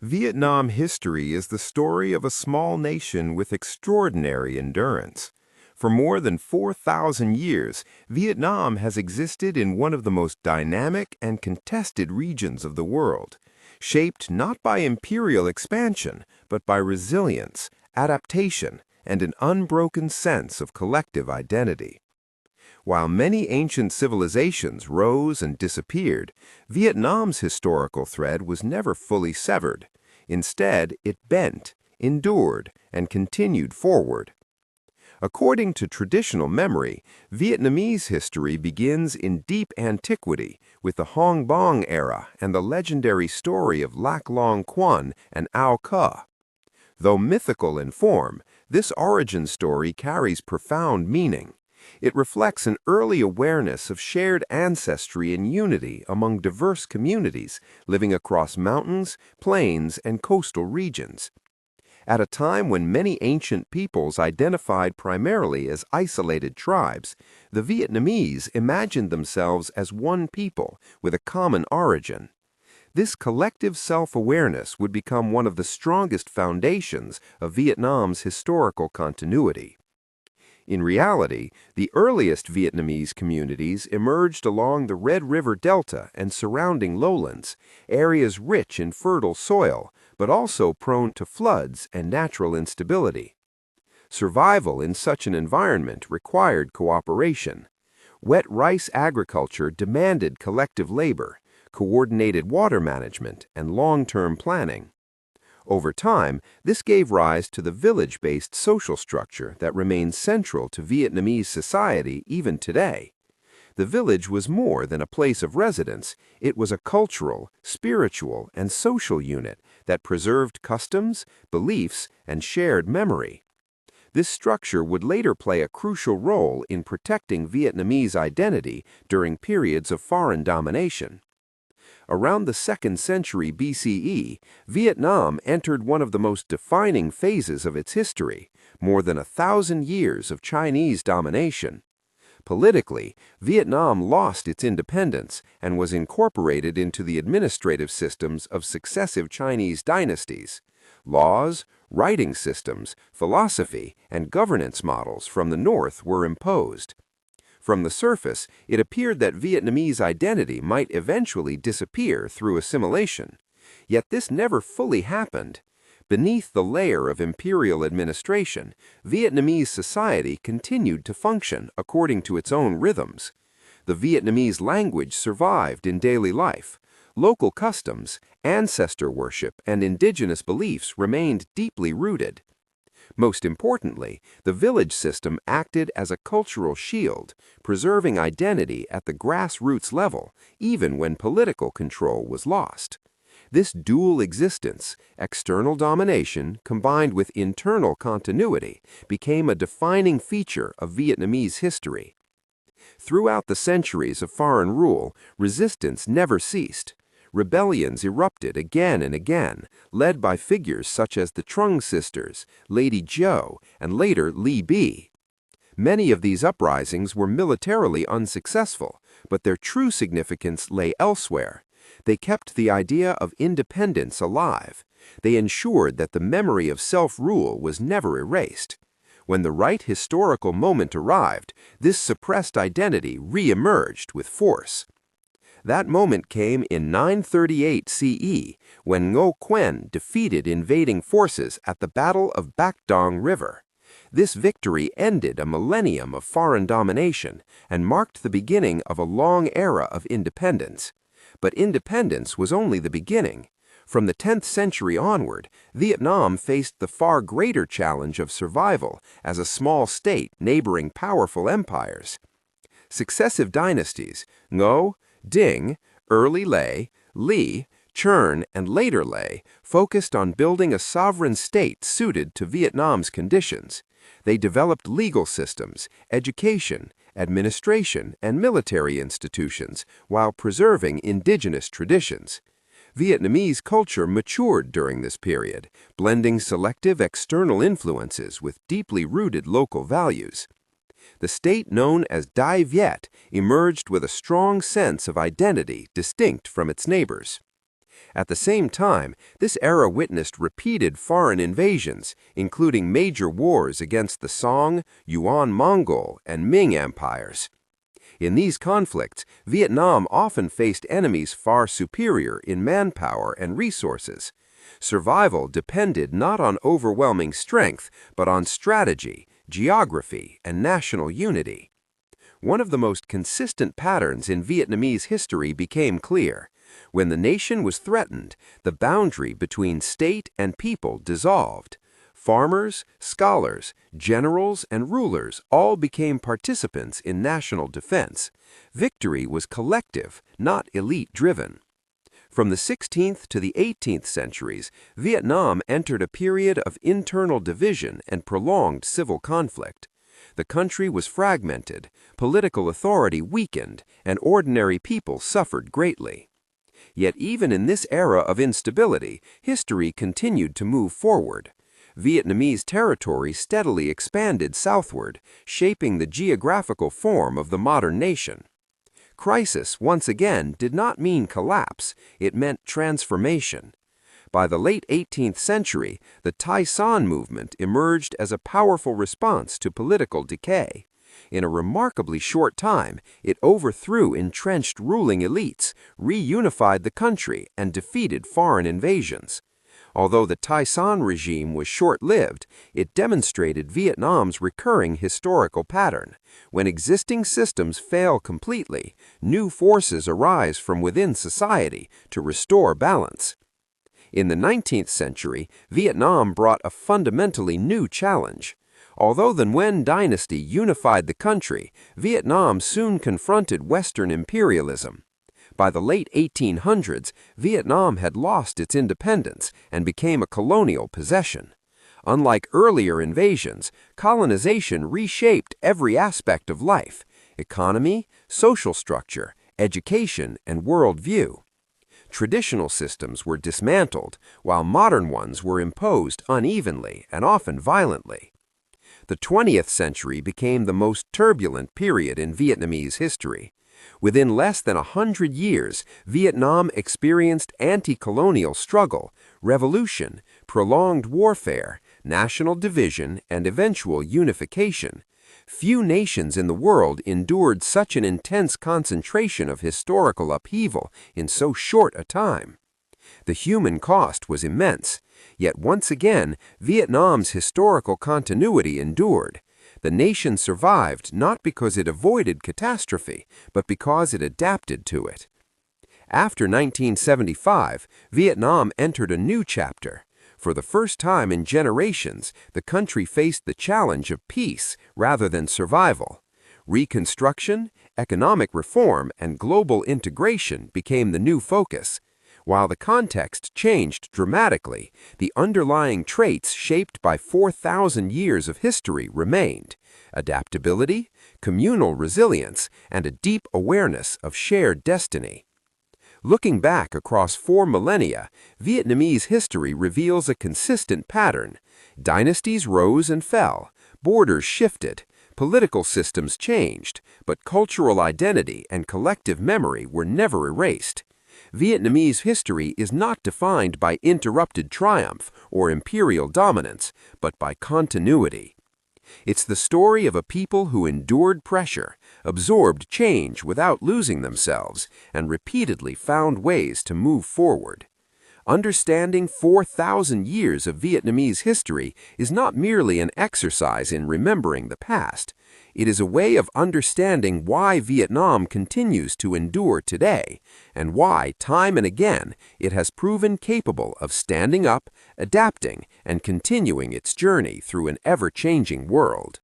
Vietnam history is the story of a small nation with extraordinary endurance. For more than 4,000 years, Vietnam has existed in one of the most dynamic and contested regions of the world, shaped not by imperial expansion, but by resilience, adaptation, and an unbroken sense of collective identity. While many ancient civilizations rose and disappeared, Vietnam's historical thread was never fully severed. Instead, it bent, endured, and continued forward. According to traditional memory, Vietnamese history begins in deep antiquity with the Hồng Bàng era and the legendary story of Lac Long Quan and Ao Ca. Though mythical in form, this origin story carries profound meaning. It reflects an early awareness of shared ancestry and unity among diverse communities living across mountains, plains, and coastal regions. At a time when many ancient peoples identified primarily as isolated tribes, the Vietnamese imagined themselves as one people with a common origin. This collective self-awareness would become one of the strongest foundations of Vietnam's historical continuity. In reality, the earliest Vietnamese communities emerged along the Red River Delta and surrounding lowlands, areas rich in fertile soil, but also prone to floods and natural instability. Survival in such an environment required cooperation. Wet rice agriculture demanded collective labor, coordinated water management, and long-term planning. Over time, this gave rise to the village-based social structure that remains central to Vietnamese society even today. The village was more than a place of residence. It was a cultural, spiritual, and social unit that preserved customs, beliefs, and shared memory. This structure would later play a crucial role in protecting Vietnamese identity during periods of foreign domination. Around the 2nd century BCE, Vietnam entered one of the most defining phases of its history, more than 1,000 years of Chinese domination. Politically, Vietnam lost its independence and was incorporated into the administrative systems of successive Chinese dynasties. Laws, writing systems, philosophy, and governance models from the north were imposed. From the surface, it appeared that Vietnamese identity might eventually disappear through assimilation. Yet this never fully happened. Beneath the layer of imperial administration, Vietnamese society continued to function according to its own rhythms. The Vietnamese language survived in daily life. Local customs, ancestor worship, and indigenous beliefs remained deeply rooted. Most importantly, the village system acted as a cultural shield, preserving identity at the grassroots level, even when political control was lost. This dual existence, external domination combined with internal continuity, became a defining feature of Vietnamese history. Throughout the centuries of foreign rule, resistance never ceased. Rebellions erupted again and again, led by figures such as the Trung sisters, Lady Jo, and later Li Bi. Many of these uprisings were militarily unsuccessful, but their true significance lay elsewhere. They kept the idea of independence alive. They ensured that the memory of self-rule was never erased. When the right historical moment arrived, this suppressed identity re-emerged with force. That moment came in 938 CE, when Ngo Quen defeated invading forces at the Battle of Bac Dong River. This victory ended a millennium of foreign domination and marked the beginning of a long era of independence. But independence was only the beginning. From the 10th century onward, Vietnam faced the far greater challenge of survival as a small state neighboring powerful empires. Successive dynasties, Ngo, Ding, early Lê, Lý, Chern, and later Lê, focused on building a sovereign state suited to Vietnam's conditions. They developed legal systems, education, administration, and military institutions while preserving indigenous traditions. Vietnamese culture matured during this period, blending selective external influences with deeply rooted local values. The state known as Dai Viet emerged with a strong sense of identity distinct from its neighbors. At the same time, this era witnessed repeated foreign invasions, including major wars against the Song, Yuan Mongol, and Ming empires. In these conflicts, Vietnam often faced enemies far superior in manpower and resources. Survival depended not on overwhelming strength, but on strategy, geography, and national unity. One of the most consistent patterns in Vietnamese history became clear. When the nation was threatened, the boundary between state and people dissolved. Farmers, scholars, generals, and rulers all became participants in national defense. Victory was collective, not elite-driven. From the 16th to the 18th centuries, Vietnam entered a period of internal division and prolonged civil conflict. The country was fragmented, political authority weakened, and ordinary people suffered greatly. Yet even in this era of instability, history continued to move forward. Vietnamese territory steadily expanded southward, shaping the geographical form of the modern nation. Crisis, once again, did not mean collapse, it meant transformation. By the late 18th century, the Tay Son movement emerged as a powerful response to political decay. In a remarkably short time, it overthrew entrenched ruling elites, reunified the country, and defeated foreign invasions. Although the Tay Son regime was short-lived, it demonstrated Vietnam's recurring historical pattern. When existing systems fail completely, new forces arise from within society to restore balance. In the 19th century, Vietnam brought a fundamentally new challenge. Although the Nguyen dynasty unified the country, Vietnam soon confronted Western imperialism. By the late 1800s, Vietnam had lost its independence and became a colonial possession. Unlike earlier invasions, colonization reshaped every aspect of life: economy, social structure, education, and worldview. Traditional systems were dismantled, while modern ones were imposed unevenly and often violently. The 20th century became the most turbulent period in Vietnamese history. Within less than 100 years, Vietnam experienced anti-colonial struggle, revolution, prolonged warfare, national division, and eventual unification. Few nations in the world endured such an intense concentration of historical upheaval in so short a time. The human cost was immense, yet once again, Vietnam's historical continuity endured. The nation survived not because it avoided catastrophe, but because it adapted to it. After 1975, Vietnam entered a new chapter. For the first time in generations, the country faced the challenge of peace rather than survival. Reconstruction, economic reform, and global integration became the new focus. While the context changed dramatically, the underlying traits shaped by 4,000 years of history remained: adaptability, communal resilience, and a deep awareness of shared destiny. Looking back across 4 millennia, Vietnamese history reveals a consistent pattern. Dynasties rose and fell, borders shifted, political systems changed, but cultural identity and collective memory were never erased. Vietnamese history is not defined by interrupted triumph or imperial dominance, but by continuity. It's the story of a people who endured pressure, absorbed change without losing themselves, and repeatedly found ways to move forward. Understanding 4,000 years of Vietnamese history is not merely an exercise in remembering the past. It is a way of understanding why Vietnam continues to endure today, and why, time and again, it has proven capable of standing up, adapting, and continuing its journey through an ever-changing world.